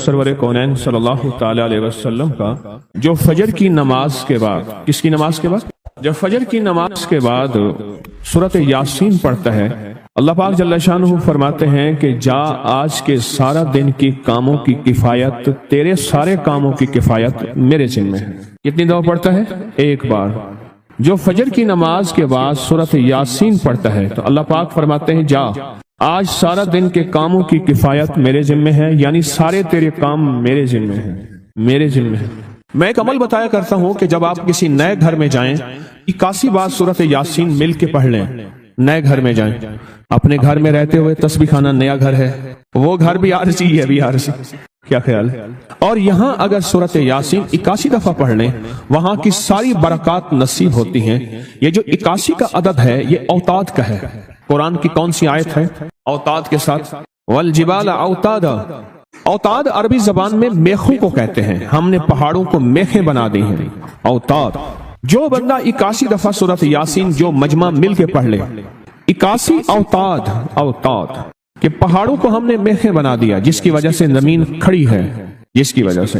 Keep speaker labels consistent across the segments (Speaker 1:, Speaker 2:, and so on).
Speaker 1: سرور کونین صلی اللہ تعالی علیہ وسلم کا جو فجر کی نماز کے بعد، کس کی نماز کے بعد؟ جب فجر کی نماز کے بعد سورۃ یاسین پڑھتا ہے، اللہ پاک جل شانہ فرماتے ہیں کہ جا آج کے سارا دن کی کاموں کی کفایت، تیرے سارے کاموں کی کفایت میرے ذمہ ہے۔ کتنی دفعہ پڑھتا ہے؟ ایک بار۔ جو فجر کی نماز کے بعد سورۃ یاسین پڑھتا ہے تو اللہ پاک فرماتے ہیں جا آج سارا دن کے کاموں کی کفایت میرے ذمہ ہے، یعنی سارے تیرے کام میرے ذمہ ہیں، میرے ذمہ ہیں۔ میں ایک عمل بتایا کرتا ہوں کہ جب آپ کسی نئے گھر میں جائیں 81 بار سورۃ یاسین مل کے پڑھ لیں۔ نئے گھر میں جائیں، اپنے گھر میں رہتے ہوئے تسبیح خانہ نیا گھر ہے، وہ گھر بھی عارضی ہے، بھی عارضی، کیا خیال ہے؟ اور یہاں اگر سورۃ یاسین 81 دفعہ پڑھ لیں، وہاں کی ساری برکات نصیب ہوتی ہیں۔ یہ جو 81 کا عدد ہے یہ اوتاد کا ہے۔ قرآن کی کون سی آیت ہے اوتاد کے ساتھ؟ والجبال اوتادا۔ اوتاد عربی زبان میں میخوں کو کہتے ہیں، ہم نے پہاڑوں کو میخیں بنا دی ہیں، اوتاد۔ جو بندہ 81 دفعہ سورۃ یاسین جو مجمع مل کے پڑھ لے، 81 اوتاد، اوتاد کہ پہاڑوں کو ہم نے میخیں بنا دیا، جس کی وجہ سے زمین کھڑی ہے، جس کی وجہ سے۔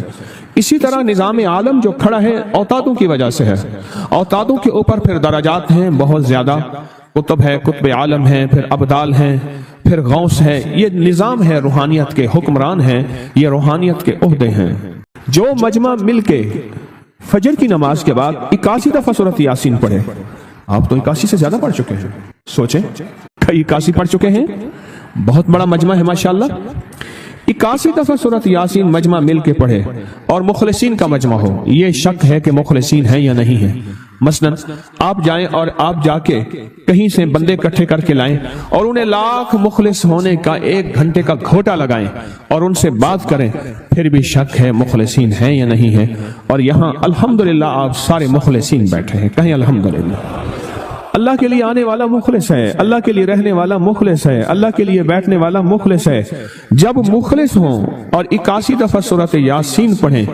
Speaker 1: اسی طرح نظام عالم جو کھڑا ہے اوتادوں کی وجہ سے ہے۔ اوتادوں کے اوپر پھر درجات ہیں بہت زیادہ، قطب ہے، قطب عالم ہے، پھر ابدال ہیں، پھر غوث ہے۔ یہ نظام ہے، روحانیت کے حکمران ہیں، یہ روحانیت کے عہدے ہیں۔ جو مجمع مل کے فجر کی نماز کے بعد 81 دفعہ سورۃ یاسین پڑھے، آپ تو 81 سے زیادہ پڑھ چکے ہیں، سوچیں کئی 81 پڑھ چکے ہیں، بہت بڑا مجمع ہے ماشاءاللہ۔ 81 دفعہ سورۃ یاسین مجمع مل کے پڑھے اور مخلصین کا مجمع ہو، یہ شک ہے کہ مخلصین ہیں یا نہیں ہیں۔ مثلا آپ جائیں اور آپ جا کے کہیں سے بندے اکٹھے کر کے لائیں اور انہیں لاکھ مخلص ہونے کا 1 گھنٹے کا گھوٹا لگائیں اور ان سے بات کریں، پھر بھی شک ہے مخلصین ہیں یا نہیں ہیں۔ اور یہاں الحمدللہ آپ سارے مخلصین بیٹھے ہیں، کہیں الحمدللہ۔ اللہ کے لیے آنے والا مخلص ہے، اللہ کے لیے رہنے والا مخلص ہے، اللہ کے لیے بیٹھنے والا مخلص ہے۔ جب مخلص ہوں اور 81 دفعہ سورۃ یاسین پڑھیں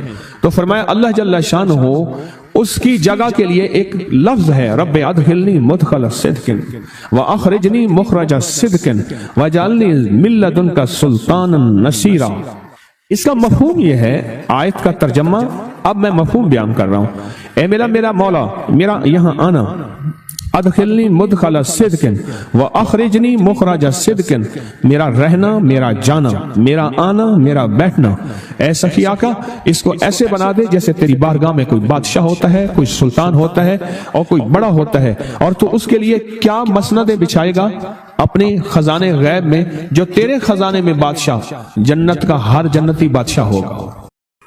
Speaker 1: تو فرمایا اللہ جل شانہ اس کی جگہ کے لیے ایک لفظ ہے، رب ادخلنی مدخل صدق واخرجنی مخرج صدق واجعلنی من لدنک سلطانا نصیرا۔ اس کا مفہوم یہ ہے، آیت کا ترجمہ اب میں مفہوم بیان کر رہا ہوں۔ اے میرا مولا، میرا یہاں آنا، ادخلنی مدخل صدق واخرجنی مخرج صدق، میرا رہنا، میرا جانا، میرا آنا، میرا بیٹھنا، اے سخی آقا اس کو ایسے بنا دے جیسے تیری بارگاہ میں کوئی بادشاہ ہوتا ہے، کوئی سلطان ہوتا ہے اور کوئی بڑا ہوتا ہے، اور تو اس کے لیے کیا مسندیں بچھائے گا اپنے خزانے غیب میں، جو تیرے خزانے میں بادشاہ، جنت کا ہر جنتی بادشاہ ہوگا،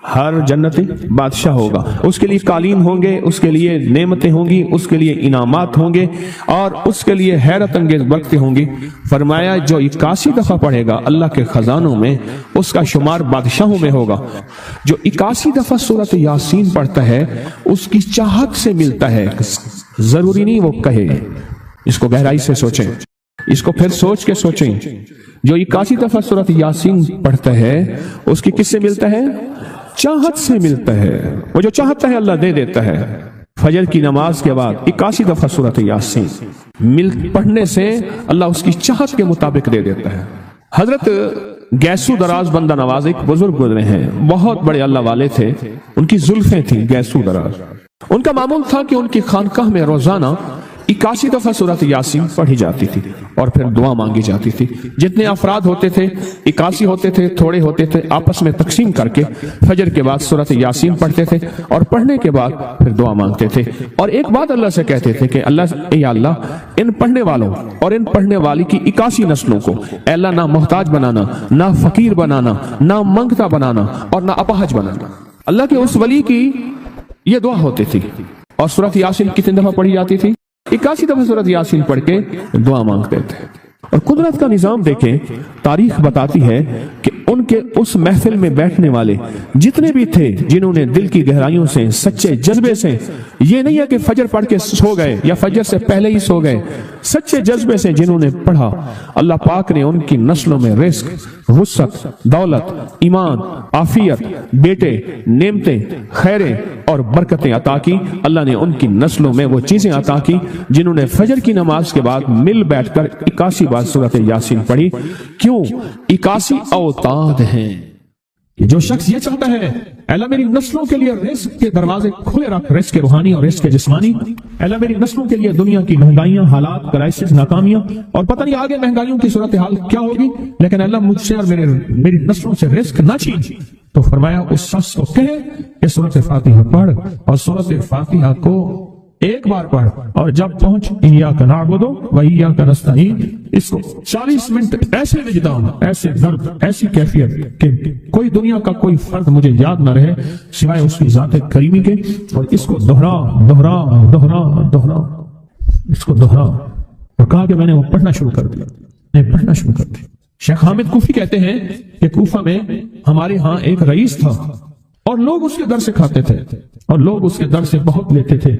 Speaker 1: ہر جنتی بادشاہ ہوگا، اس کے لیے قالین ہوں گے، اس کے لیے نعمتیں ہوں گی، اس کے لیے انعامات ہوں گے، اور اس کے لیے حیرت انگیز برکتیں ہوں گی۔ فرمایا جو 81 دفعہ پڑھے گا اللہ کے خزانوں میں، اس کا شمار بادشاہوں میں ہوگا۔ جو 81 دفعہ سورۃ یاسین پڑھتا ہے اس کی چاہت سے ملتا ہے، ضروری نہیں وہ کہے۔ اس کو گہرائی سے سوچیں، اس کو پھر سوچ کے سوچیں۔ جو 81 دفعہ سورۃ یاسین پڑھتا ہے اس کی کس سے ملتا ہے؟ چاہت سے ملتا ہے۔ وہ جو چاہتا ہے اللہ دے دیتا ہے۔ فجر کی نماز کے بعد 81 دفعہ سورۃ یاسین پڑھنے سے اللہ اس کی چاہت کے مطابق دے دیتا ہے۔ حضرت گیسو دراز بندہ نواز ایک بزرگ گزرے ہیں، بہت بڑے اللہ والے تھے، ان کی زلفیں تھیں گیسو دراز۔ ان کا معمول تھا کہ ان کی خانقاہ میں روزانہ 81 دفعہ سورۃ یاسین پڑھی جاتی تھی اور پھر دعا مانگی جاتی تھی۔ جتنے افراد ہوتے تھے، 81 ہوتے تھے، تھوڑے ہوتے تھے، آپس میں تقسیم کر کے فجر کے بعد سورۃ یاسین پڑھتے تھے اور پڑھنے کے بعد پھر دعا مانگتے تھے، اور ایک بات اللہ سے کہتے تھے کہ اے اللہ ان پڑھنے والوں اور ان پڑھنے والی کی 81 نسلوں کو اے اللہ نہ محتاج بنانا، نہ فقیر بنانا، نہ منگتا بنانا اور نہ اپاہج بنانا۔ اللہ کے اس ولی کی یہ دعا ہوتی تھی۔ اور سورۃ یاسین کتنے دفعہ پڑھی جاتی تھی؟ 81 دفعہ سورۃ یاسین پڑھ کے دعا مانگتے تھے۔ اور قدرت کا نظام دیکھیں، تاریخ بتاتی ہے کہ ان کے اس محفل میں بیٹھنے والے جتنے بھی تھے، جنہوں نے دل کی گہرائیوں سے، سچے جذبے سے، یہ نہیں ہے کہ فجر پڑھ کے سو گئے یا فجر سے پہلے ہی سو گئے، سچے جذبے سے جنہوں نے پڑھا، اللہ پاک نے ان کی نسلوں میں رزق، وسعت، دولت، ایمان، عافیت، بیٹے، نعمتیں، خیریں اور برکتیں عطا کی۔ اللہ نے ان کی نسلوں میں وہ چیزیں عطا کی جنہوں نے فجر کی نماز کے بعد مل بیٹھ کر 81 بار سورۃ یاسین پڑھی۔ کیوں؟ 81 اوتاد ہیں۔ کہ جو شخص یہ چاہتا ہے اللہ میری نسلوں کے لیے رزق کے دروازے کھلے رکھ، رزق روحانی اور رزق جسمانی، اللہ میری نسلوں کے لیے دنیا کی مہنگائیاں، حالات، کرائسس، ناکامیاں اور پتہ نہیں آگے مہنگائیوں کی صورتحال کیا ہوگی، لیکن اللہ مجھ سے اور میری نسلوں سے رزق نہ چھین، تو فرمایا اس شخص کو کہے کہ سورۃ فاتحہ پڑھ، اور سورۃ فاتحہ کو ایک بار پڑھ، اور جب پہنچ ایاک نعبد و ایاک نستعین، اس کو 40 منٹ ایسے وجدان، ایسے درد، ایسی کیفیت کہ کوئی دنیا کا کوئی فرد مجھے یاد نہ رہے سوائے اس کی ذات کریمی کے، اور اس کو دہرا دہرا دہرا دہرا، اس کو دہرا، اور کہا کہ میں نے وہ پڑھنا شروع کر دیا، پڑھنا شروع کر دیا۔ شیخ حامد کوفی کہتے ہیں کہ کوفہ میں ہمارے ہاں ایک رئیس تھا، اور لوگ اس کے در سے کھاتے تھے، اور لوگ اس کے در سے بہت لیتے تھے،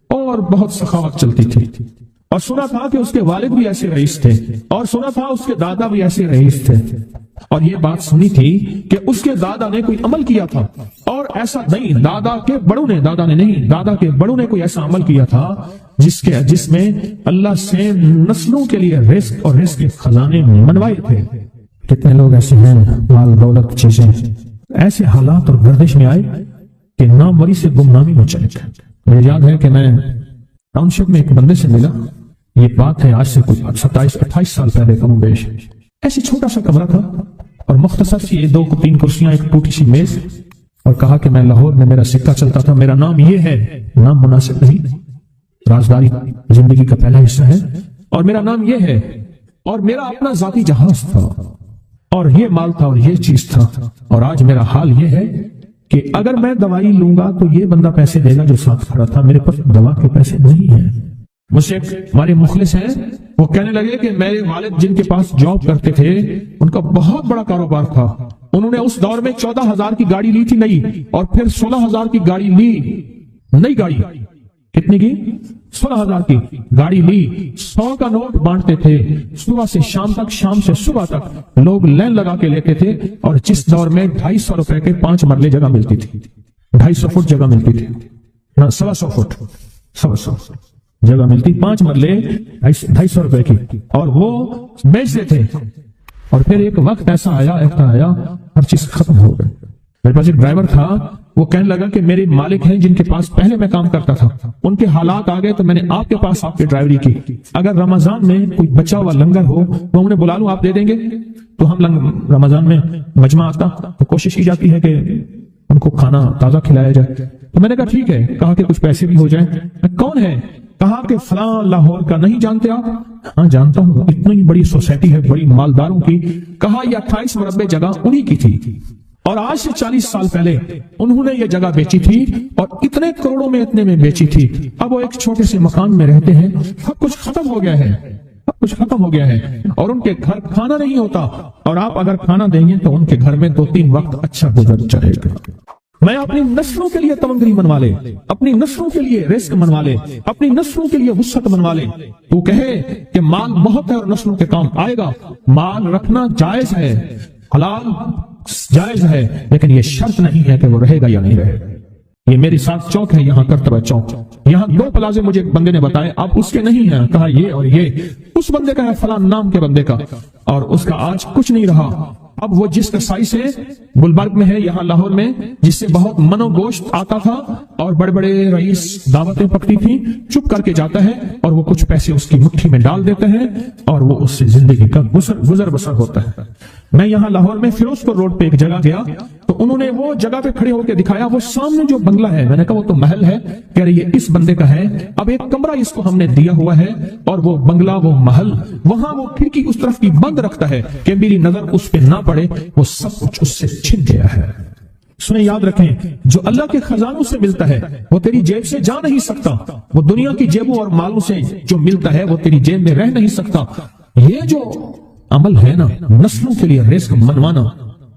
Speaker 1: اور بہت سخاوت چلتی تھی، اور سنا تھا کہ اس کے والد بھی ایسے رئیس تھے، اور سنا تھا اس کے دادا بھی ایسے رئیس تھے، اور یہ بات سنی تھی کہ اس کے دادا نے کوئی عمل کیا تھا، اور ایسا نہیں، دادا کے بڑوں نے کوئی ایسا عمل کیا تھا جس میں اللہ سے نسلوں کے لیے رزق اور رزق کے خزانے منوائے تھے۔ کتنے لوگ ایسے ہیں، مال دولت چیزیں، ایسے حالات اور گردش میں آئے کہ ناموری سے گمنامی میں چلے گئے۔ مجھے یاد ہے کہ میں ٹاؤن شپ میں ایک بندے سے ملا، یہ بات ہے آج سے کوئی 27-28 سال پہلے، کم و بیش، ایسی چھوٹا سا کمرہ تھا، اور مختصر سی 2-3 کرسیاں، ایک ٹوٹی سی میز، اور کہا کہ میں لاہور میں میرا سکہ چلتا تھا، میرا نام یہ ہے، نام مناسب نہیں، رازداری زندگی کا پہلا حصہ ہے، اور میرا نام یہ ہے، اور میرا اپنا ذاتی جہاز تھا، اور یہ مال تھا، اور یہ چیز تھا، اور آج میرا حال یہ ہے کہ اگر میں دوائی لوں گا تو یہ بندہ پیسے دے گا جو ساتھ کھڑا تھا، میرے پاس دوا کے پیسے نہیں ہیں۔ مجھ سے ہمارے مخلص ہیں، وہ کہنے لگے کہ میرے والد جن کے پاس جاب کرتے تھے، ان کا بہت بڑا کاروبار تھا، انہوں نے اس دور میں 14,000 کی گاڑی لی تھی نئی، اور پھر 16,000 کی گاڑی لی، نئی گاڑی، کتنے کی؟ 16,000 کی گاڑی لی، 100 کا نوٹ بانٹتے تھے، صبح سے شام تک، شام سے صبح تک لوگ لین لگا کے لیتے تھے، اور جس دور میں 250 روپے کے 5 مرلے جگہ ملتی تھی، 250 فٹ جگہ ملتی تھی، 125 فٹ، 125 جگہ ملتی، 5 مرلے 250 روپے کی، اور وہ بیچتے تھے۔ اور پھر ایک وقت ایسا آیا ہر چیز ختم ہو گئی۔ میرے پاس ایک ڈرائیور تھا، وہ کہنے لگا کہ میرے مالک ہیں جن کے پاس پہلے میں کام کرتا تھا، ان کے حالات آ گئے تو میں نے آپ کے پاس آپ کی ڈرائیوری کی، اگر رمضان میں کوئی بچا ہوا لنگر ہو وہ انہیں بلا لوں، آپ دے دیں گے؟ تو ہم رمضان میں مجمع آتا تو کوشش کی جاتی ہے کہ ان کو کھانا تازہ کھلایا جائے، تو میں نے کہا ٹھیک ہے، کہا کہ کچھ پیسے بھی ہو جائیں۔ کون ہے؟ کہا کہ فلاں لاہور کا، نہیں جانتے آپ؟ ہاں جانتا ہوں، اتنی بڑی سوسائٹی ہے، بڑی مالداروں کی۔ کہا یہ 28 مربع جگہ انہی کی تھی، اور آج سے 40 سال پہلے انہوں نے یہ جگہ بیچی تھی، اور اتنے کروڑوں میں اتنے میں بیچی تھی۔ اب وہ ایک چھوٹے سے مکان میں رہتے ہیں، سب کچھ ختم ہو گیا ہے، سب کچھ ختم ہو گیا ہے، اور ان کے گھر کھانا نہیں ہوتا، اور آپ اگر کھانا دیں گے تو ان کے گھر میں 2-3 وقت اچھا گزر جائے گا۔ میں اپنی نسلوں کے لیے تمنگری منوا لے، اپنی نسلوں کے لیے رزق منوا لے، اپنی نسلوں کے لیے وسعت منوا لے۔ تو کہے کہ مال بہت ہے اور نسلوں کے کام آئے گا، مال رکھنا جائز ہے، حلال جائز ہے، لیکن یہ شرط نہیں ہے کہ وہ رہے گا یا نہیں رہے گا۔ یہ میری ساتھ چوک ہے، یہاں کرتبہ چوک، یہاں 2 پلازے مجھے ایک بندے نے بتائے، آپ اس کے نہیں ہیں، کہا یہ اور یہ اس بندے کا ہے، فلاں نام کے بندے کا، اور اس کا آج کچھ نہیں رہا۔ اب وہ جس کسائی سے گلبرگ میں ہے، یہاں لاہور میں، جس سے بہت منو گوشت آتا تھا اور بڑے بڑے رئیس دعوتیں پکتی تھیں، چپ کر کے جاتا ہے اور وہ کچھ پیسے اس کی مٹھی میں ڈال دیتے ہیں اور وہ اس سے زندگی کا گزر بسر ہوتا ہے۔ میں یہاں لاہور میں فیروز پور روڈ پہ ایک جگہ گیا تو انہوں نے وہ جگہ پہ کھڑے ہو کے دکھایا، وہ سامنے جو بنگلہ ہے، میں نے کہا وہ تو محل ہے، کہہ رہی ہے اس بندے کا ہے، اب ایک کمرہ اس کو ہم نے دیا ہوا ہے اور وہ بنگلہ، وہ محل، وہاں وہ کھڑکی اس طرف کی بند رکھتا ہے کہ میری نظر اس پہ نہ پڑے، وہ سب کچھ اس سے چھن گیا ہے۔ سنیں، یاد رکھیں، جو اللہ کے خزانوں سے ملتا ہے وہ تیری جیب سے جا نہیں سکتا، وہ دنیا کی جیبوں اور مالوں سے جو ملتا ہے وہ تیری جیب میں رہ نہیں سکتا۔ یہ جو عمل ہے نا، نسلوں کے لیے رزق منوانا،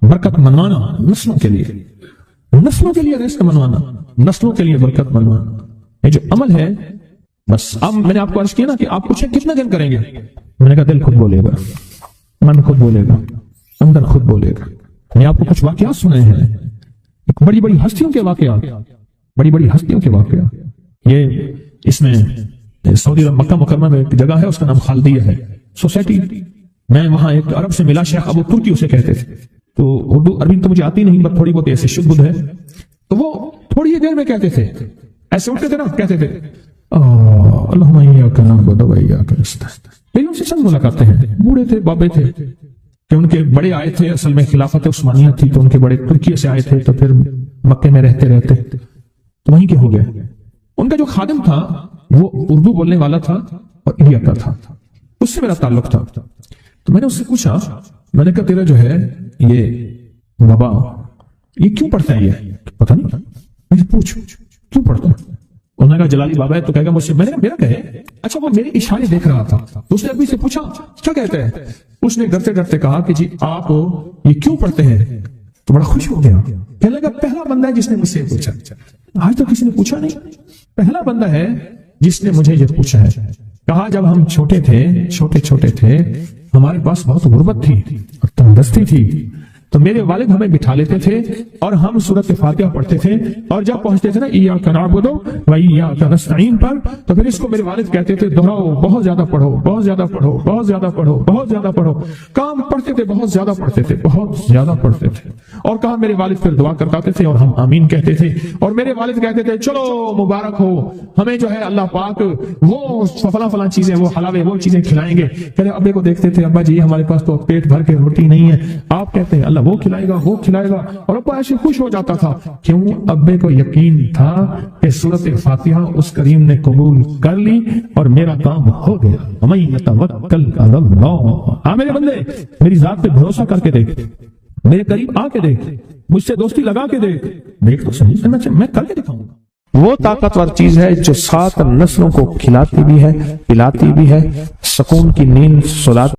Speaker 1: برکت منوانا، نسلوں کے لیے رزق منوانا، نسلوں کے لیے برکت منوانا، یہ جو عمل ہے، بس اب میں نے آپ کو عرض کیا نا کہ آپ پوچھیں کتنے دن کریں گے، میں نے کہا دل خود بولے گا، من خود بولے گا، اندر خود بولے گا۔ میں آپ کو کچھ واقعات سنے ہیں، بڑی بڑی ہستیوں کے واقعات، بڑی بڑی ہستیوں کے واقعات۔ یہ اس میں سعودی عرب مکہ مکرمہ میں ایک جگہ ہے، اس کا نام خالدیہ ہے، سوسائٹی۔ میں وہاں ایک عرب سے ملا، شیخ ابو ترکی اسے کہتے تھے،
Speaker 2: تو اردو عربی تو مجھے آتی نہیں، بس تھوڑی بہت ایسے شدھ بدھ ہے، تو وہ تھوڑی ہی دیر میں کہتے تھے، ایسے اٹھتے تھے نا، کہتے تھے اللہم ایاک نعبد و ایاک نستعین۔ لیکن ان سے چند ملاقاتیں ہیں، بوڑھے تھے، بابے تھے، کہ ان کے بڑے آئے تھے، اصل میں خلافت عثمانیہ تھی تو ان کے بڑے ترکیے سے آئے تھے، تو پھر مکے میں رہتے رہتے تو وہیں کے ہو گئے۔ ان کا جو خادم تھا وہ اردو بولنے والا تھا اور انڈیا کا تھا، اس سے میرا تعلق تھا۔ تو میں نے اس سے پوچھا، میں نے کہا تیرا جو ہے یہ بابا یہ کیوں پڑھتا ہے؟ یہ پتہ نہیں، مجھے پوچھ کیوں پڑھتا ہے؟ انہوں نے کہا جلالی بابا ہے تو کہے گا مجھ سے۔ میں نے کہا میرا کہے؟ اچھا وہ میرے اشارے دیکھ رہا تھا، تو اس نے ابھی سے پوچھا کیا کہتے ہیں؟ اس نے ڈرتے ڈرتے کہا کہ جی آپ یہ کیوں پڑھتے ہیں؟ تو بڑا خوش ہو گیا، کہنے لگا پہلا بندہ ہے جس نے مجھ سے پوچھا، آج تک کسی نے پوچھا نہیں، پہلا بندہ ہے جس نے مجھے یہ پوچھا ہے۔ کہا جب ہم چھوٹے تھے ہمارے پاس بہت غربت تھی اور تندرستی تھی، تو میرے والد ہمیں بٹھا لیتے تھے اور ہم سورۃ فاتحہ پڑھتے تھے، اور جب پہنچتے تھے نا ایاک نعبد و ایاک نستعین پر، تو پھر اس کو میرے والد کہتے تھے دہراؤ، بہت زیادہ پڑھو، بہت زیادہ پڑھو، بہت زیادہ پڑھو، بہت زیادہ پڑھو۔ کام پڑھتے تھے، بہت زیادہ پڑھتے تھے، بہت زیادہ پڑھتے تھے، اور کہا میرے والد پھر دعا کرتے تھے اور ہم آمین کہتے تھے، اور میرے والد کہتے تھے چلو مبارک ہو، ہمیں جو ہے اللہ پاک وہ فلاں چیزیں، وہ حلاوے، وہ چیزیں کھلائیں گے۔ کہتے ابے کو دیکھتے تھے، ابا جی ہمارے پاس تو پیٹ بھر کے روٹی نہیں ہے، آپ کہتے ہیں اللہ وہ کھلائے گا، وہ کھلائے گا، اور ابا ایسے خوش ہو جاتا تھا۔ کیوں؟ ابے کو یقین تھا کہ سورۃ فاتحہ اس کریم نے قبول کر لی اور میرا کام ہو گیا۔ وَمَن يَتَوَکَّلْ عَلَى اللَّهِ۔ ہاں میرے بندے، میری ذات پہ بھروسہ کر کے دیکھ، میرے قریب آ کے دیکھ، مجھ سے دوستی لگا کے دیکھ تو صحیح، میں کر کے دکھاؤں گا۔ وہ طاقتور چیز ہے جو 7 نسلوں کو کھلاتی بھی ہے، پلاتی بھی ہے، سکون کی نیند سلاتی